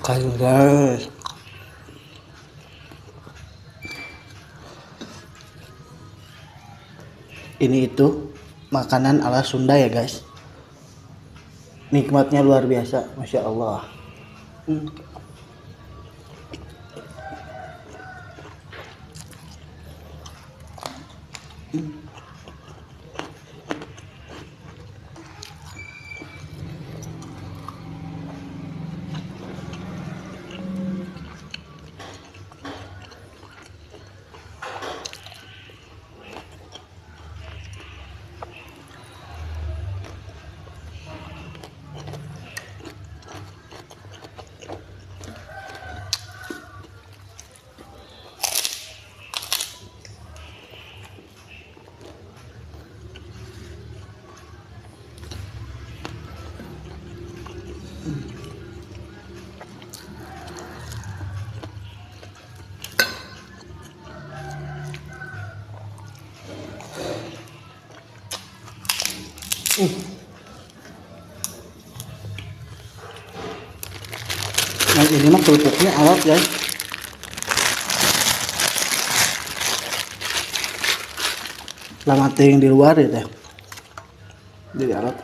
Kayu guys. Ini itu makanan ala Sunda ya guys. Nikmatnya luar biasa, masya Allah. Hmm. Nah ini mah kerupuknya awet guys. Lama ting di luar ya teh. Jadi awet.